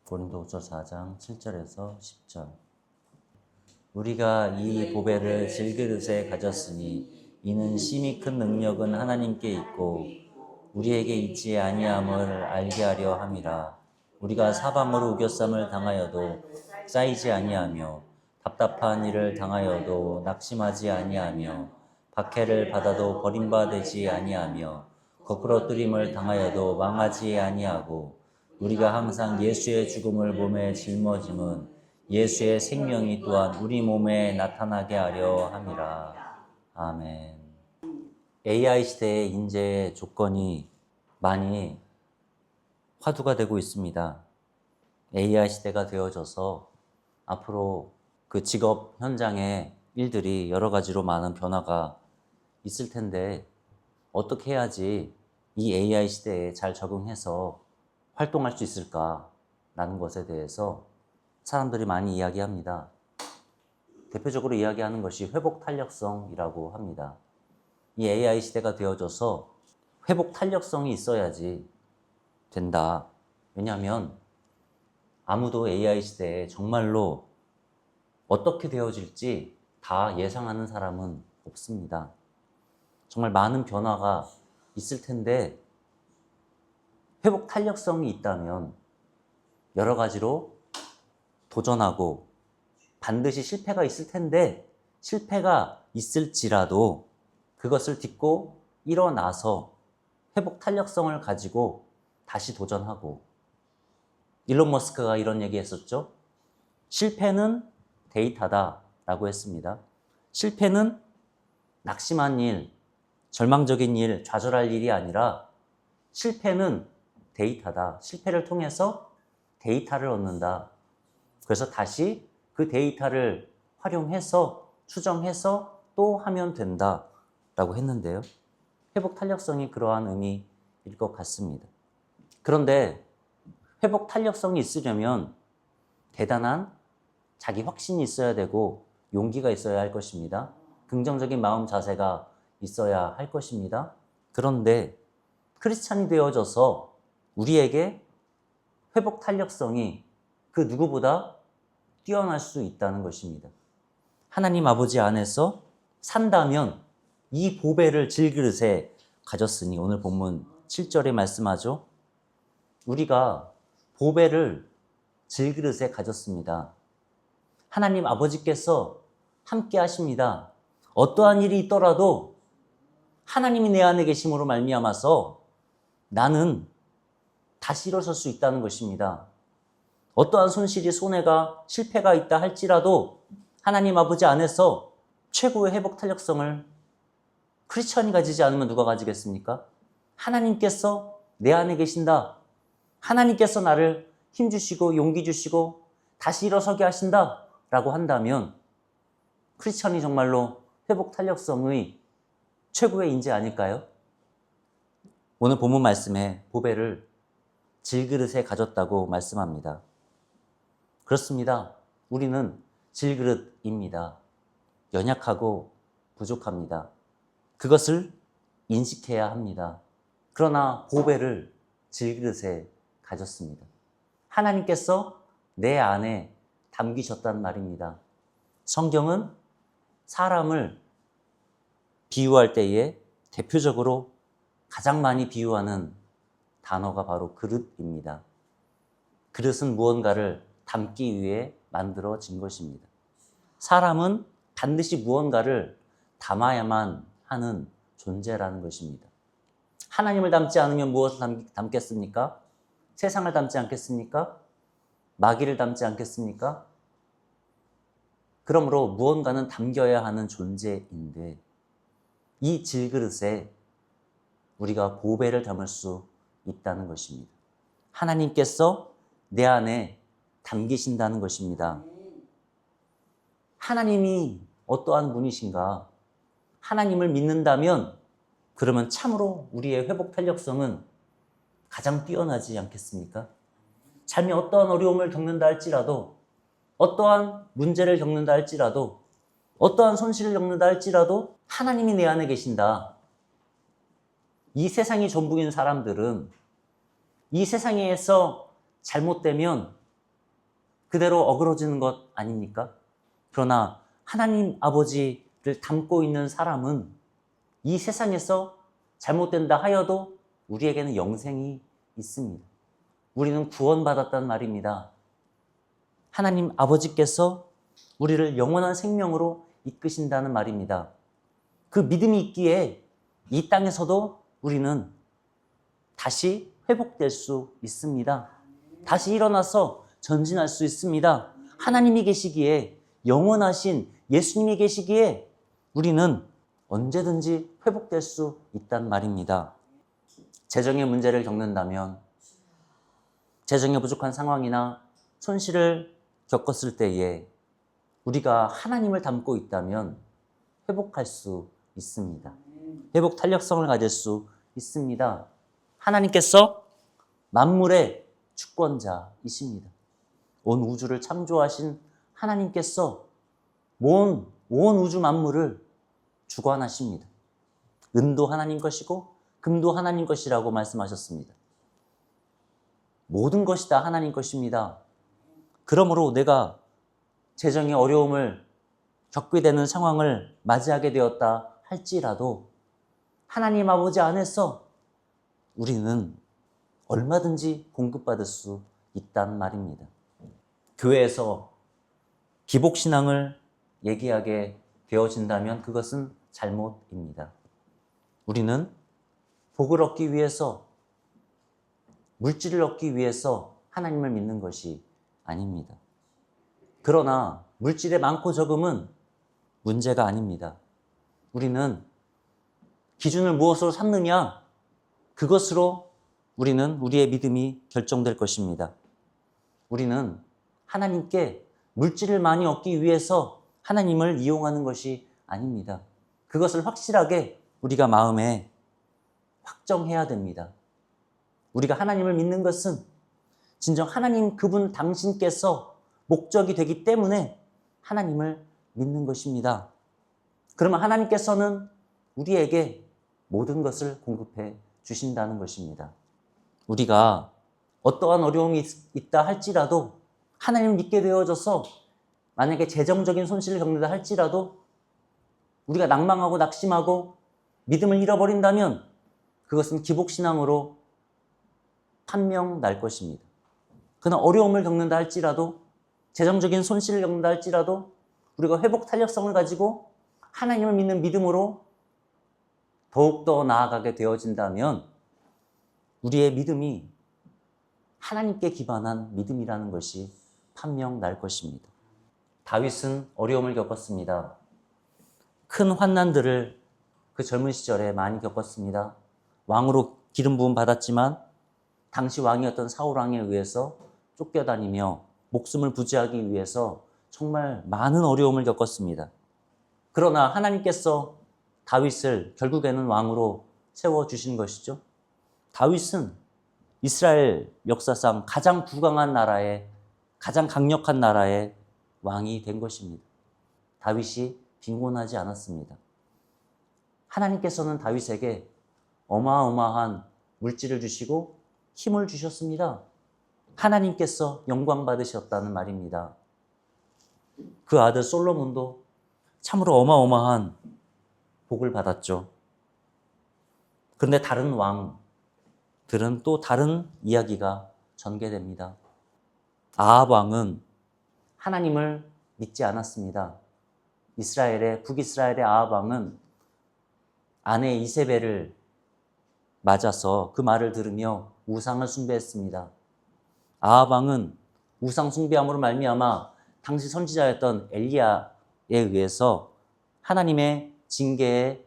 고린도후서 4장 7절에서 10절. 우리가 이 보배를 질그릇에 가졌으니 이는 심히 큰 능력은 하나님께 있고 우리에게 있지 아니함을 알게 하려 함이라. 우리가 사방으로 우겨쌈을 당하여도 쌓이지 아니하며 답답한 일을 당하여도 낙심하지 아니하며 박해를 받아도 버림받지 아니하며 거꾸러뜨림을 당하여도 망하지 아니하고 우리가 항상 예수의 죽음을 몸에 짊어짐은 예수의 생명이 또한 우리 몸에 나타나게 하려 함이라. 아멘. AI 시대의 인재의 조건이 많이 화두가 되고 있습니다. AI 시대가 되어져서 앞으로 그 직업 현장의 일들이 여러 가지로 많은 변화가 있을 텐데 어떻게 해야지 이 AI 시대에 잘 적응해서 활동할 수 있을까라는 것에 대해서 사람들이 많이 이야기합니다. 대표적으로 이야기하는 것이 회복 탄력성이라고 합니다. 이 AI 시대가 되어져서 회복 탄력성이 있어야지 된다. 왜냐하면 아무도 AI 시대에 정말로 어떻게 되어질지 다 예상하는 사람은 없습니다. 정말 많은 변화가 있을 텐데 회복 탄력성이 있다면 여러 가지로 도전하고 반드시 실패가 있을 텐데 실패가 있을지라도 그것을 딛고 일어나서 회복 탄력성을 가지고 다시 도전하고 일론 머스크가 이런 얘기 했었죠. 실패는 데이터다 라고 했습니다. 실패는 낙심한 일, 절망적인 일, 좌절할 일이 아니라 실패는 데이터다. 실패를 통해서 데이터를 얻는다. 그래서 다시 그 데이터를 활용해서 추정해서 또 하면 된다 라고 했는데요. 회복 탄력성이 그러한 의미일 것 같습니다. 그런데 회복 탄력성이 있으려면 대단한 자기 확신이 있어야 되고 용기가 있어야 할 것입니다. 긍정적인 마음 자세가 있어야 할 것입니다. 그런데 크리스찬이 되어져서 우리에게 회복 탄력성이 그 누구보다 뛰어날 수 있다는 것입니다. 하나님 아버지 안에서 산다면 이 보배를 질그릇에 가졌으니 오늘 본문 7절에 말씀하죠. 우리가 보배를 질그릇에 가졌습니다. 하나님 아버지께서 함께 하십니다. 어떠한 일이 있더라도 하나님이 내 안에 계심으로 말미암아서 나는 다시 일어설 수 있다는 것입니다. 어떠한 손실이 손해가 실패가 있다 할지라도 하나님 아버지 안에서 최고의 회복 탄력성을 크리스천이 가지지 않으면 누가 가지겠습니까? 하나님께서 내 안에 계신다. 하나님께서 나를 힘주시고 용기 주시고 다시 일어서게 하신다 라고 한다면 크리스천이 정말로 회복 탄력성의 최고의 인재 아닐까요? 오늘 본문 말씀에 보배를 질그릇에 가졌다고 말씀합니다. 그렇습니다. 우리는 질그릇입니다. 연약하고 부족합니다. 그것을 인식해야 합니다. 그러나 보배를 질그릇에 가졌습니다. 하나님께서 내 안에 담기셨단 말입니다. 성경은 사람을 비유할 때에 대표적으로 가장 많이 비유하는 단어가 바로 그릇입니다. 그릇은 무언가를 담기 위해 만들어진 것입니다. 사람은 반드시 무언가를 담아야만 하는 존재라는 것입니다. 하나님을 담지 않으면 무엇을 담겠습니까? 세상을 담지 않겠습니까? 마귀를 담지 않겠습니까? 그러므로 무언가는 담겨야 하는 존재인데 이 질그릇에 우리가 보배를 담을 수 있다는 것입니다. 하나님께서 내 안에 담기신다는 것입니다. 하나님이 어떠한 분이신가? 하나님을 믿는다면 그러면 참으로 우리의 회복 탄력성은 가장 뛰어나지 않겠습니까? 삶에 어떠한 어려움을 겪는다 할지라도 어떠한 문제를 겪는다 할지라도 어떠한 손실을 겪는다 할지라도 하나님이 내 안에 계신다. 이 세상이 전부인 사람들은 이 세상에서 잘못되면 그대로 어그러지는 것 아닙니까? 그러나 하나님 아버지를 닮고 있는 사람은 이 세상에서 잘못된다 하여도 우리에게는 영생이 있습니다. 우리는 구원받았단 말입니다. 하나님 아버지께서 우리를 영원한 생명으로 이끄신다는 말입니다. 그 믿음이 있기에 이 땅에서도 우리는 다시 회복될 수 있습니다. 다시 일어나서 전진할 수 있습니다. 하나님이 계시기에, 영원하신 예수님이 계시기에 우리는 언제든지 회복될 수 있단 말입니다. 재정의 문제를 겪는다면, 재정에 부족한 상황이나 손실을 겪었을 때에 우리가 하나님을 닮고 있다면 회복할 수 있습니다. 회복 탄력성을 가질 수 있습니다. 하나님께서 만물의 주권자이십니다. 온 우주를 창조하신 하나님께서 온 우주 만물을 주관하십니다. 은도 하나님 것이고 금도 하나님 것이라고 말씀하셨습니다. 모든 것이 다 하나님 것입니다. 그러므로 내가 재정의 어려움을 겪게 되는 상황을 맞이하게 되었다 할지라도 하나님 아버지 안에서 우리는 얼마든지 공급받을 수 있단 말입니다. 교회에서 기복신앙을 얘기하게 되어진다면 그것은 잘못입니다. 우리는 복을 얻기 위해서, 물질을 얻기 위해서 하나님을 믿는 것이 아닙니다. 그러나 물질의 많고 적음은 문제가 아닙니다. 우리는 기준을 무엇으로 삼느냐, 그것으로 우리는 우리의 믿음이 결정될 것입니다. 우리는 하나님께 물질을 많이 얻기 위해서 하나님을 이용하는 것이 아닙니다. 그것을 확실하게 우리가 마음에 확정해야 됩니다. 우리가 하나님을 믿는 것은 진정 하나님 그분 당신께서 목적이 되기 때문에 하나님을 믿는 것입니다. 그러면 하나님께서는 우리에게 모든 것을 공급해 주신다는 것입니다. 우리가 어떠한 어려움이 있다 할지라도 하나님을 믿게 되어져서 만약에 재정적인 손실을 겪는다 할지라도 우리가 낭망하고 낙심하고 믿음을 잃어버린다면 그것은 기복신앙으로 판명 날 것입니다. 그러나 어려움을 겪는다 할지라도 재정적인 손실을 겪는다 할지라도 우리가 회복 탄력성을 가지고 하나님을 믿는 믿음으로 더욱더 나아가게 되어진다면 우리의 믿음이 하나님께 기반한 믿음이라는 것이 판명 날 것입니다. 다윗은 어려움을 겪었습니다. 큰 환난들을 그 젊은 시절에 많이 겪었습니다. 왕으로 기름 부음 받았지만 당시 왕이었던 사울 왕에 의해서 쫓겨다니며 목숨을 부지하기 위해서 정말 많은 어려움을 겪었습니다. 그러나 하나님께서 다윗을 결국에는 왕으로 세워주신 것이죠. 다윗은 이스라엘 역사상 가장 부강한 나라의, 가장 강력한 나라의 왕이 된 것입니다. 다윗이 빈곤하지 않았습니다. 하나님께서는 다윗에게 어마어마한 물질을 주시고 힘을 주셨습니다. 하나님께서 영광 받으셨다는 말입니다. 그 아들 솔로몬도 참으로 어마어마한 복을 받았죠. 그런데 다른 왕들은 또 다른 이야기가 전개됩니다. 아합 왕은 하나님을 믿지 않았습니다. 북이스라엘의 아합 왕은 아내 이세벨을 맞아서 그 말을 들으며 우상을 숭배했습니다. 아합 왕은 우상 숭배함으로 말미암아 당시 선지자였던 엘리야에 의해서 하나님의 징계의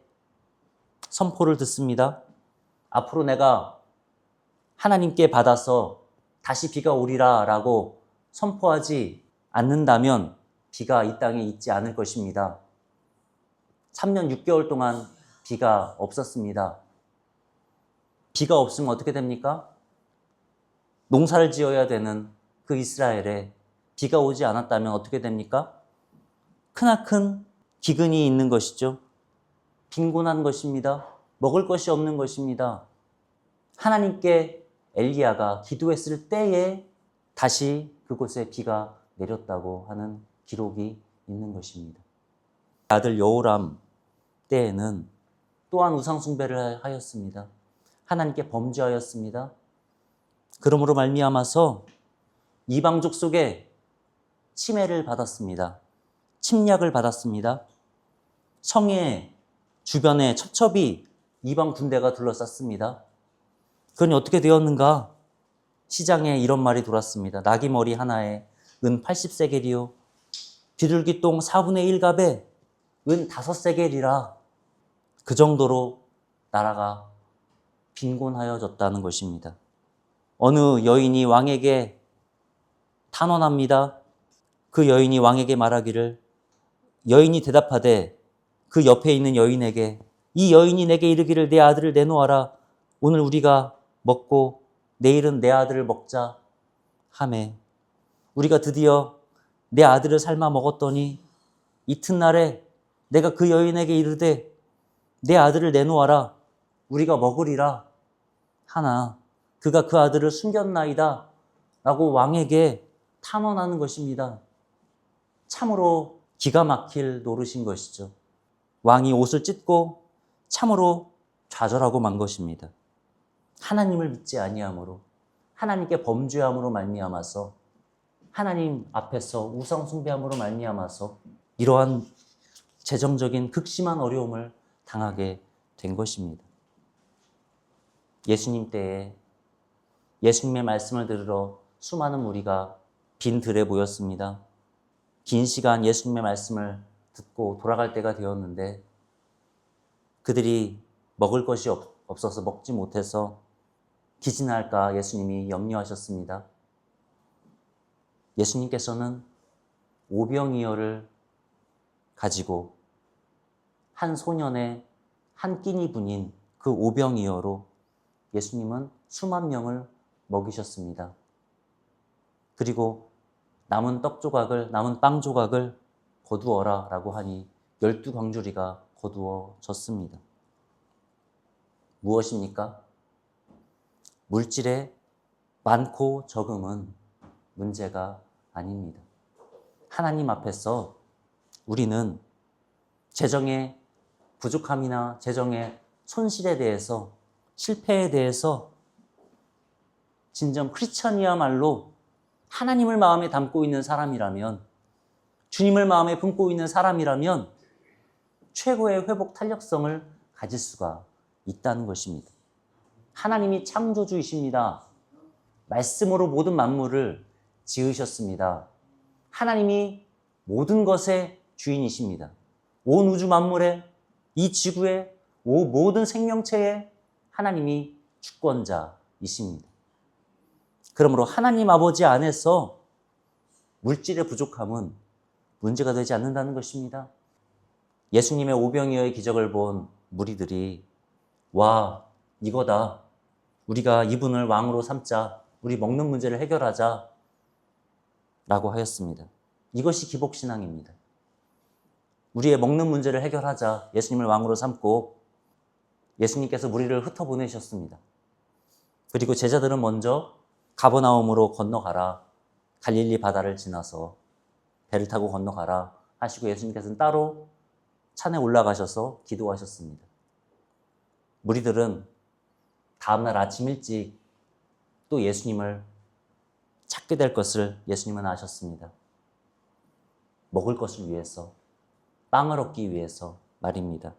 선포를 듣습니다. 앞으로 내가 하나님께 받아서 다시 비가 오리라 라고 선포하지 않는다면 비가 이 땅에 있지 않을 것입니다. 3년 6개월 동안 비가 없었습니다. 비가 없으면 어떻게 됩니까? 농사를 지어야 되는 그 이스라엘에 비가 오지 않았다면 어떻게 됩니까? 크나큰 기근이 있는 것이죠. 빈곤한 것입니다. 먹을 것이 없는 것입니다. 하나님께 엘리야가 기도했을 때에 다시 그곳에 비가 내렸다고 하는 기록이 있는 것입니다. 아들 여호람 때에는 또한 우상 숭배를 하였습니다. 하나님께 범죄하였습니다. 그러므로 말미암아서 이방족 속에 침해를 받았습니다. 침략을 받았습니다. 성의 주변에 첩첩이 이방 군대가 둘러쌌습니다. 그러니 어떻게 되었는가? 시장에 이런 말이 돌았습니다. 나귀 머리 하나에 은 80세겔이요 비둘기 똥 4분의 1갑에 은 5세겔이라. 그 정도로 나라가 빈곤하여졌다는 것입니다. 어느 여인이 왕에게 탄원합니다. 그 여인이 왕에게 말하기를, 여인이 대답하되 그 옆에 있는 여인에게, 이 여인이 내게 이르기를 내 아들을 내놓아라. 오늘 우리가 먹고 내일은 내 아들을 먹자 하매 우리가 드디어 내 아들을 삶아 먹었더니 이튿날에 내가 그 여인에게 이르되 내 아들을 내놓아라. 우리가 먹으리라 하나 그가 그 아들을 숨겼나이다 라고 왕에게 탄원하는 것입니다. 참으로 기가 막힐 노릇인 것이죠. 왕이 옷을 찢고 참으로 좌절하고 만 것입니다. 하나님을 믿지 아니함으로, 하나님께 범죄함으로 말미암아서, 하나님 앞에서 우상 숭배함으로 말미암아서 이러한 재정적인 극심한 어려움을 당하게 된 것입니다. 예수님 때에 예수님의 말씀을 들으러 수많은 무리가 빈 들에 모였습니다. 긴 시간 예수님의 말씀을 듣고 돌아갈 때가 되었는데 그들이 먹을 것이 없어서 먹지 못해서 기진할까 예수님이 염려하셨습니다. 예수님께서는 오병이어를 가지고 한 소년의 한 끼니 분인 그 오병이어로 예수님은 수만 명을 먹이셨습니다. 그리고 남은 떡 조각을, 남은 빵 조각을 거두어라 라고 하니 12광주리가 거두어졌습니다. 무엇입니까? 물질의 많고 적음은 문제가 아닙니다. 하나님 앞에서 우리는 재정의 부족함이나 재정의 손실에 대해서, 실패에 대해서 진정 크리스천이야말로 하나님을 마음에 담고 있는 사람이라면, 주님을 마음에 품고 있는 사람이라면 최고의 회복 탄력성을 가질 수가 있다는 것입니다. 하나님이 창조주이십니다. 말씀으로 모든 만물을 지으셨습니다. 하나님이 모든 것의 주인이십니다. 온 우주 만물의, 이 지구의 모든 생명체의 하나님이 주권자이십니다. 그러므로 하나님 아버지 안에서 물질의 부족함은 문제가 되지 않는다는 것입니다. 예수님의 오병이어의 기적을 본 무리들이 와, 이거다. 우리가 이분을 왕으로 삼자. 우리 먹는 문제를 해결하자. 라고 하였습니다. 이것이 기복신앙입니다. 우리의 먹는 문제를 해결하자. 예수님을 왕으로 삼고 예수님께서 무리를 흩어보내셨습니다. 그리고 제자들은 먼저 가버나움으로 건너가라. 갈릴리 바다를 지나서 배를 타고 건너가라 하시고 예수님께서는 따로 산에 올라가셔서 기도하셨습니다. 무리들은 다음날 아침 일찍 또 예수님을 찾게 될 것을 예수님은 아셨습니다. 먹을 것을 위해서, 빵을 얻기 위해서 말입니다.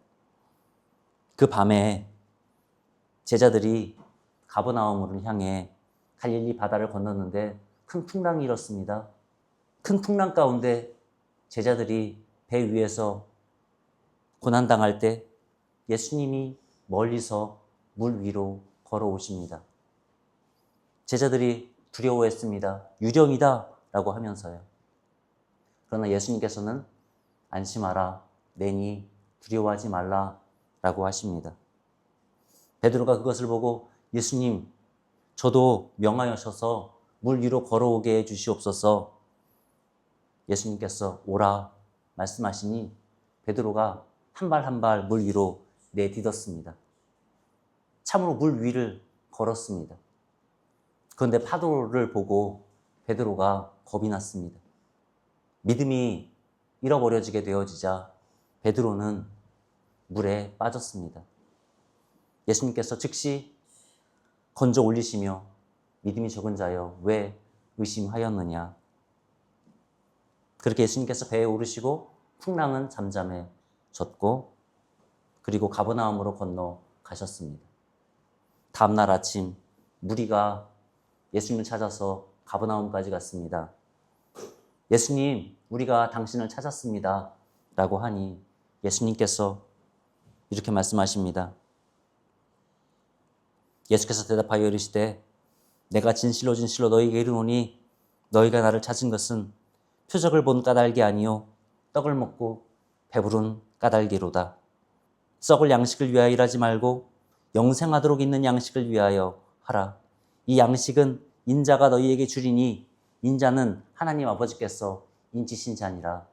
그 밤에 제자들이 가버나움을 향해 갈릴리 바다를 건넜는데 큰 풍랑이 일었습니다. 큰 풍랑 가운데 제자들이 배 위에서 고난당할 때 예수님이 멀리서 물 위로 걸어오십니다. 제자들이 두려워했습니다. 유령이다 라고 하면서요. 그러나 예수님께서는 안심하라, 내니 두려워하지 말라 라고 하십니다. 베드로가 그것을 보고 예수님, 저도 명하여셔서 물 위로 걸어오게 해 주시옵소서. 예수님께서 오라 말씀하시니 베드로가 한 발 한 발 물 위로 내딛었습니다. 참으로 물 위를 걸었습니다. 그런데 파도를 보고 베드로가 겁이 났습니다. 믿음이 잃어버려지게 되어지자 베드로는 물에 빠졌습니다. 예수님께서 즉시 건져 올리시며 믿음이 적은 자여 왜 의심하였느냐. 그렇게 예수님께서 배에 오르시고 풍랑은 잠잠해졌고 그리고 가버나움으로 건너가셨습니다. 다음날 아침 무리가 예수님을 찾아서 가버나움까지 갔습니다. 예수님, 우리가 당신을 찾았습니다. 라고 하니 예수님께서 이렇게 말씀하십니다. 예수께서 대답하여 이르시되 내가 진실로 진실로 너희에게 이르노니 너희가 나를 찾은 것은 표적을 본 까닭이 아니요 떡을 먹고 배부른 까닭이로다. 썩을 양식을 위하여 일하지 말고 영생하도록 있는 양식을 위하여 하라. 이 양식은 인자가 너희에게 주리니 인자는 하나님 아버지께서 인치신 자니라.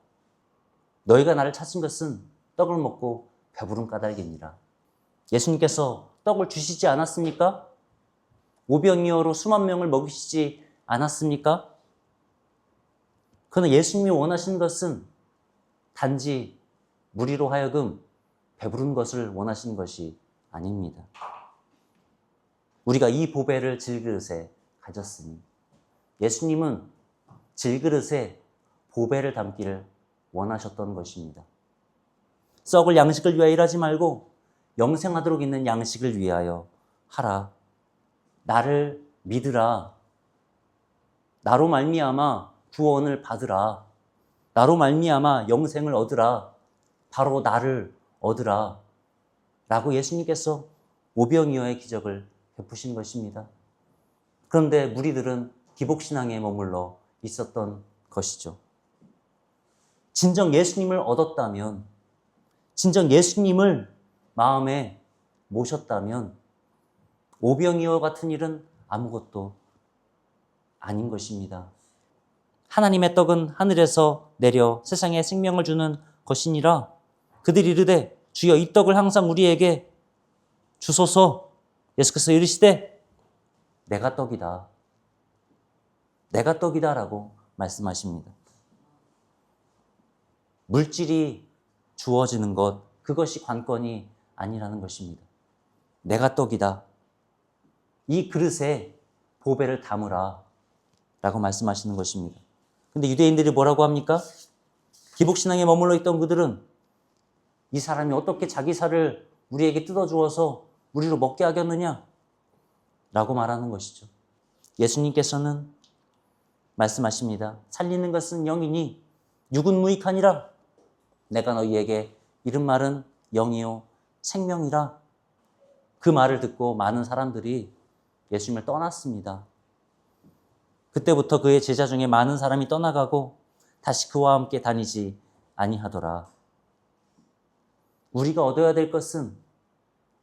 너희가 나를 찾은 것은 떡을 먹고 배부른 까닭이니라. 예수님께서 떡을 주시지 않았습니까? 오병이어로 수만 명을 먹이시지 않았습니까? 그러나 예수님이 원하시는 것은 단지 무리로 하여금 배부른 것을 원하시는 것이 아닙니다. 우리가 이 보배를 질그릇에 가졌으니 예수님은 질그릇에 보배를 담기를 원하셨던 것입니다. 썩을 양식을 위하여 일하지 말고 영생하도록 있는 양식을 위하여 하라. 나를 믿으라. 나로 말미암아 구원을 받으라. 나로 말미암아 영생을 얻으라. 바로 나를 얻으라. 라고 예수님께서 오병이어의 기적을 베푸신 것입니다. 그런데 무리들은 기복신앙에 머물러 있었던 것이죠. 진정 예수님을 얻었다면, 진정 예수님을 마음에 모셨다면 오병이어 같은 일은 아무것도 아닌 것입니다. 하나님의 떡은 하늘에서 내려 세상에 생명을 주는 것이니라. 그들이 이르되 주여 이 떡을 항상 우리에게 주소서. 예수께서 이르시되 내가 떡이다. 내가 떡이다 라고 말씀하십니다. 물질이 주어지는 것, 그것이 관건이 아니라는 것입니다. 내가 떡이다. 이 그릇에 보배를 담으라 라고 말씀하시는 것입니다. 근데 유대인들이 뭐라고 합니까? 기복신앙에 머물러 있던 그들은 이 사람이 어떻게 자기 살을 우리에게 뜯어주어서 우리로 먹게 하겠느냐? 라고 말하는 것이죠. 예수님께서는 말씀하십니다. 살리는 것은 영이니 육은 무익하니라. 내가 너희에게 이른 말은 영이요 생명이라. 그 말을 듣고 많은 사람들이 예수님을 떠났습니다. 그때부터 그의 제자 중에 많은 사람이 떠나가고 다시 그와 함께 다니지 아니하더라. 우리가 얻어야 될 것은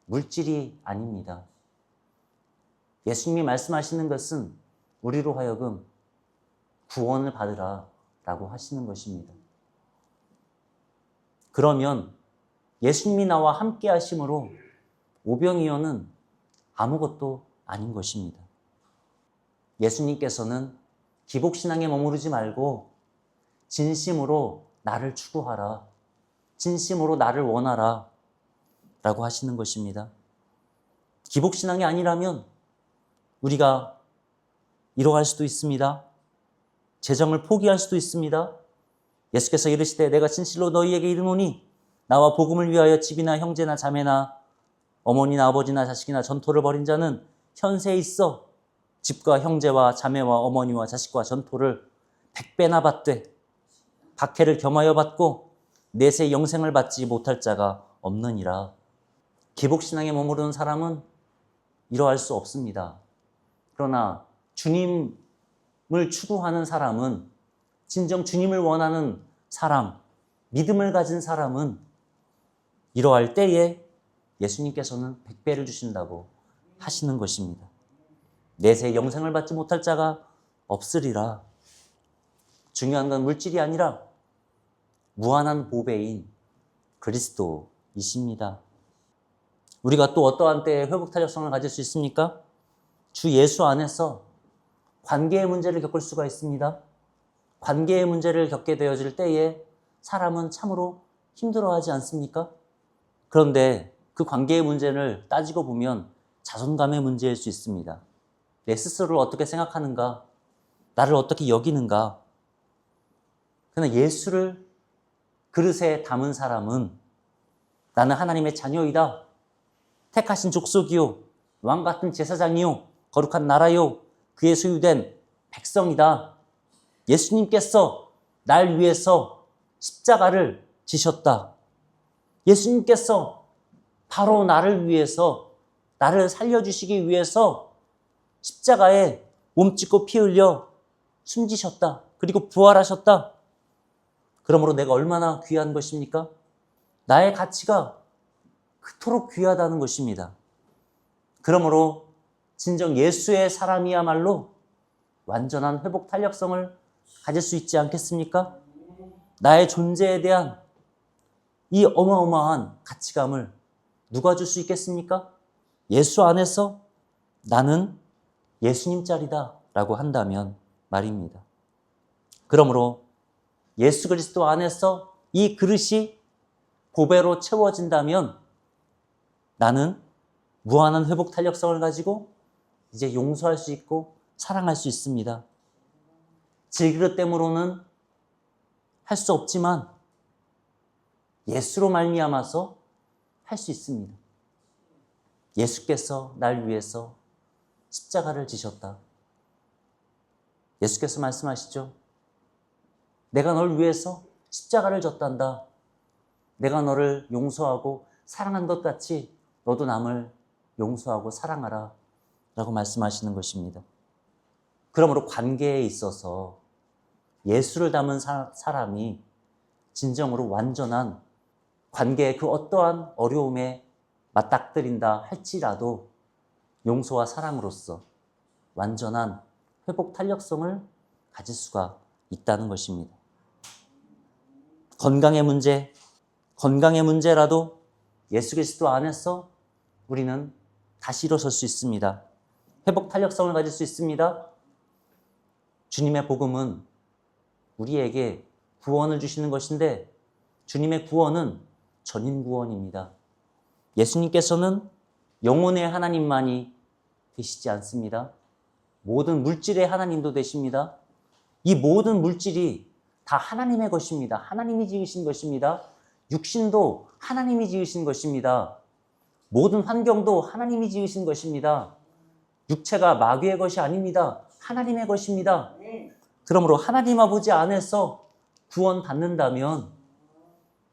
물질이 아닙니다. 예수님이 말씀하시는 것은 우리로 하여금 구원을 받으라 라고 하시는 것입니다. 그러면 예수님이 나와 함께 하심으로 오병이어는 아무것도 아닌 것입니다. 예수님께서는 기복신앙에 머무르지 말고 진심으로 나를 추구하라. 진심으로 나를 원하라. 라고 하시는 것입니다. 기복신앙이 아니라면 우리가 잃어갈 수도 있습니다. 재정을 포기할 수도 있습니다. 예수께서 이르시되 내가 진실로 너희에게 이르노니 나와 복음을 위하여 집이나 형제나 자매나 어머니나 아버지나 자식이나 전토를 벌인 자는 현세에 있어 집과 형제와 자매와 어머니와 자식과 전토를 100배나 받되 박해를 겸하여 받고 내세 영생을 받지 못할 자가 없느니라. 기복신앙에 머무르는 사람은 이러할 수 없습니다. 그러나 주님을 추구하는 사람은, 진정 주님을 원하는 사람, 믿음을 가진 사람은 이러할 때에 예수님께서는 100배를 주신다고 하시는 것입니다. 내세 영생을 받지 못할 자가 없으리라. 중요한 건 물질이 아니라 무한한 보배인 그리스도이십니다. 우리가 또 어떠한 때에 회복타력성을 가질 수 있습니까? 주 예수 안에서 관계의 문제를 겪을 수가 있습니다. 관계의 문제를 겪게 되어질 때에 사람은 참으로 힘들어하지 않습니까? 그런데 그 관계의 문제를 따지고 보면 자존감의 문제일 수 있습니다. 내 스스로를 어떻게 생각하는가? 나를 어떻게 여기는가? 그러나 예수를 그릇에 담은 사람은 나는 하나님의 자녀이다. 택하신 족속이요. 왕같은 제사장이요. 거룩한 나라요. 그의 소유된 백성이다. 예수님께서 날 위해서 십자가를 지셨다. 예수님께서 바로 나를 위해서, 나를 살려주시기 위해서 십자가에 몸짓고 피 흘려 숨지셨다. 그리고 부활하셨다. 그러므로 내가 얼마나 귀한 것입니까? 나의 가치가 그토록 귀하다는 것입니다. 그러므로 진정 예수의 사람이야말로 완전한 회복 탄력성을 가질 수 있지 않겠습니까? 나의 존재에 대한 이 어마어마한 가치감을 누가 줄 수 있겠습니까? 예수 안에서 나는 예수님 짤이다 라고 한다면 말입니다. 그러므로 예수 그리스도 안에서 이 그릇이 보배로 채워진다면 나는 무한한 회복 탄력성을 가지고 이제 용서할 수 있고 사랑할 수 있습니다. 질그릇 땜으로는 할 수 없지만 예수로 말미암아서 할 수 있습니다. 예수께서 날 위해서 십자가를 지셨다. 예수께서 말씀하시죠. 내가 널 위해서 십자가를 졌단다. 내가 너를 용서하고 사랑한 것 같이 너도 남을 용서하고 사랑하라 라고 말씀하시는 것입니다. 그러므로 관계에 있어서 예수를 담은 사람이 진정으로 완전한 관계의 그 어떠한 어려움에 맞닥뜨린다 할지라도 용서와 사랑으로서 완전한 회복 탄력성을 가질 수가 있다는 것입니다. 건강의 문제라도 예수 그리스도 안에서 우리는 다시 일어설 수 있습니다. 회복 탄력성을 가질 수 있습니다. 주님의 복음은 우리에게 구원을 주시는 것인데 주님의 구원은 전인 구원입니다. 예수님께서는 영혼의 하나님만이 되시지 않습니다. 모든 물질의 하나님도 되십니다. 이 모든 물질이 다 하나님의 것입니다. 하나님이 지으신 것입니다. 육신도 하나님이 지으신 것입니다. 모든 환경도 하나님이 지으신 것입니다. 육체가 마귀의 것이 아닙니다. 하나님의 것입니다. 그러므로 하나님 아버지 안에서 구원받는다면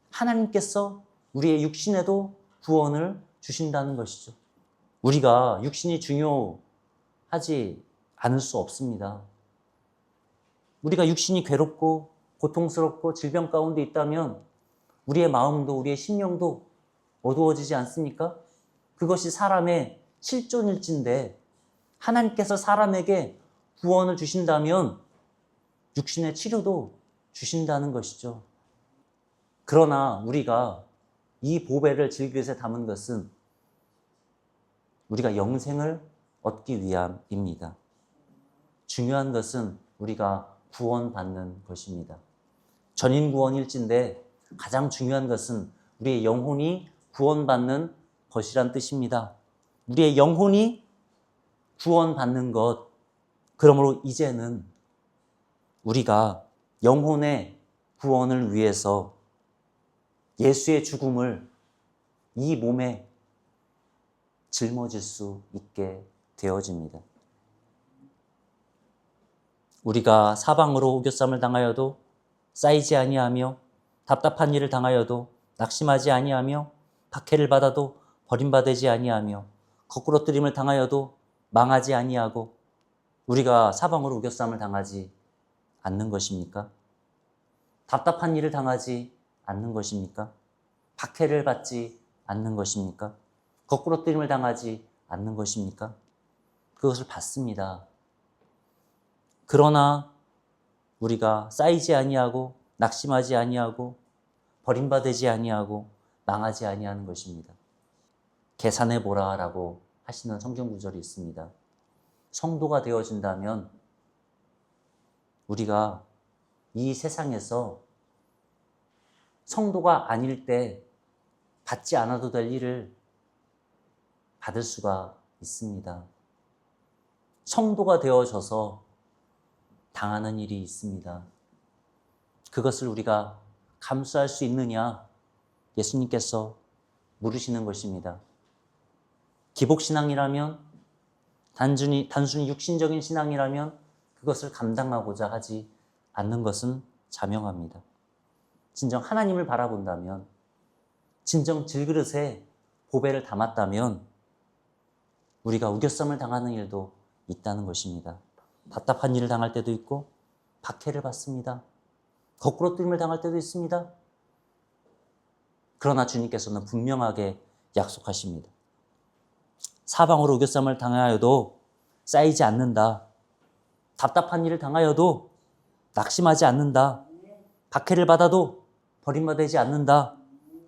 하나님께서 우리의 육신에도 구원을 주신다는 것이죠. 우리가 육신이 중요하지 않을 수 없습니다. 우리가 육신이 괴롭고 고통스럽고 질병 가운데 있다면 우리의 마음도 우리의 심령도 어두워지지 않습니까? 그것이 사람의 실존일진데 하나님께서 사람에게 구원을 주신다면 육신의 치료도 주신다는 것이죠. 그러나 우리가 이 보배를 질그릇에 담은 것은 우리가 영생을 얻기 위함입니다. 중요한 것은 우리가 구원받는 것입니다. 전인 구원일진데 가장 중요한 것은 우리의 영혼이 구원받는 것이란 뜻입니다. 우리의 영혼이 구원받는 것. 그러므로 이제는 우리가 영혼의 구원을 위해서 예수의 죽음을 이 몸에 짊어질 수 있게 되어집니다. 우리가 사방으로 우겨쌈을 당하여도 쌓이지 아니하며 답답한 일을 당하여도 낙심하지 아니하며 박해를 받아도 버림받지 아니하며 거꾸러뜨림을 당하여도 망하지 아니하고 우리가 사방으로 우겨쌈을 당하지 않는 것입니까? 답답한 일을 당하지 않는 것입니까? 박해를 받지 않는 것입니까? 거꾸러뜨림을 당하지 않는 것입니까? 그것을 받습니다. 그러나 우리가 쌓이지 아니하고 낙심하지 아니하고 버림받지 아니하고 망하지 아니하는 것입니다. 계산해 보라라고 하시는 성경 구절이 있습니다. 성도가 되어진다면 우리가 이 세상에서 성도가 아닐 때 받지 않아도 될 일을 받을 수가 있습니다. 성도가 되어져서 당하는 일이 있습니다. 그것을 우리가 감수할 수 있느냐? 예수님께서 물으시는 것입니다. 기복신앙이라면, 단순히 육신적인 신앙이라면 그것을 감당하고자 하지 않는 것은 자명합니다. 진정 하나님을 바라본다면, 진정 질그릇에 보배를 담았다면 우리가 우겨쌈을 당하는 일도 있다는 것입니다. 답답한 일을 당할 때도 있고 박해를 받습니다. 거꾸로 뜨임을 당할 때도 있습니다. 그러나 주님께서는 분명하게 약속하십니다. 사방으로 우겨쌈을 당하여도 쌓이지 않는다. 답답한 일을 당하여도 낙심하지 않는다. 박해를 받아도 버림받지 않는다.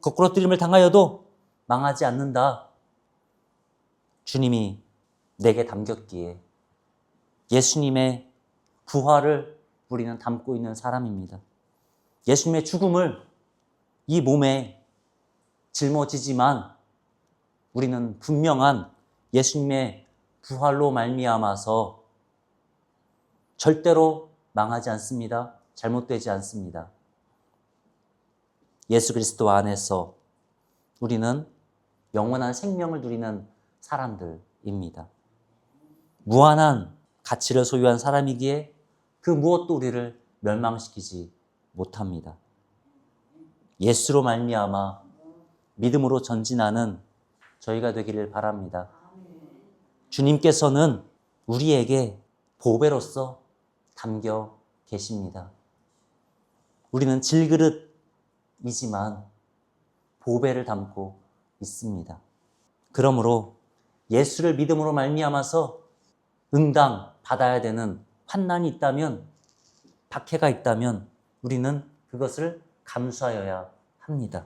거꾸로 뜨임을 당하여도 망하지 않는다. 주님이 내게 담겼기에 예수님의 부활을 우리는 담고 있는 사람입니다. 예수님의 죽음을 이 몸에 짊어지지만 우리는 분명한 예수님의 부활로 말미암아서 절대로 망하지 않습니다. 잘못되지 않습니다. 예수 그리스도 안에서 우리는 영원한 생명을 누리는 사람들입니다. 무한한 가치를 소유한 사람이기에 그 무엇도 우리를 멸망시키지 못합니다. 예수로 말미암아 믿음으로 전진하는 저희가 되기를 바랍니다. 주님께서는 우리에게 보배로서 담겨 계십니다. 우리는 질그릇이지만 보배를 담고 있습니다. 그러므로 예수를 믿음으로 말미암아서 응당 받아야 되는 환난이 있다면, 박해가 있다면 우리는 그것을 감수하여야 합니다.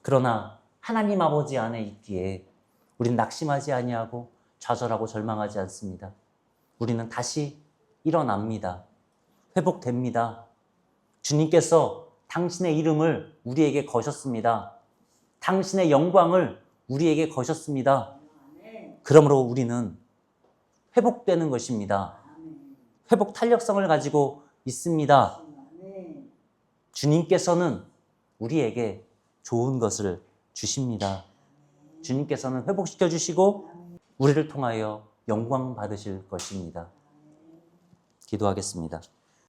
그러나 하나님 아버지 안에 있기에 우리는 낙심하지 아니하고 좌절하고 절망하지 않습니다. 우리는 다시 일어납니다. 회복됩니다. 주님께서 당신의 이름을 우리에게 거셨습니다. 당신의 영광을 우리에게 거셨습니다. 그러므로 우리는 회복되는 것입니다. 회복 탄력성을 가지고 있습니다. 주님께서는 우리에게 좋은 것을 주십니다. 주님께서는 회복시켜 주시고 우리를 통하여 영광 받으실 것입니다. 기도하겠습니다.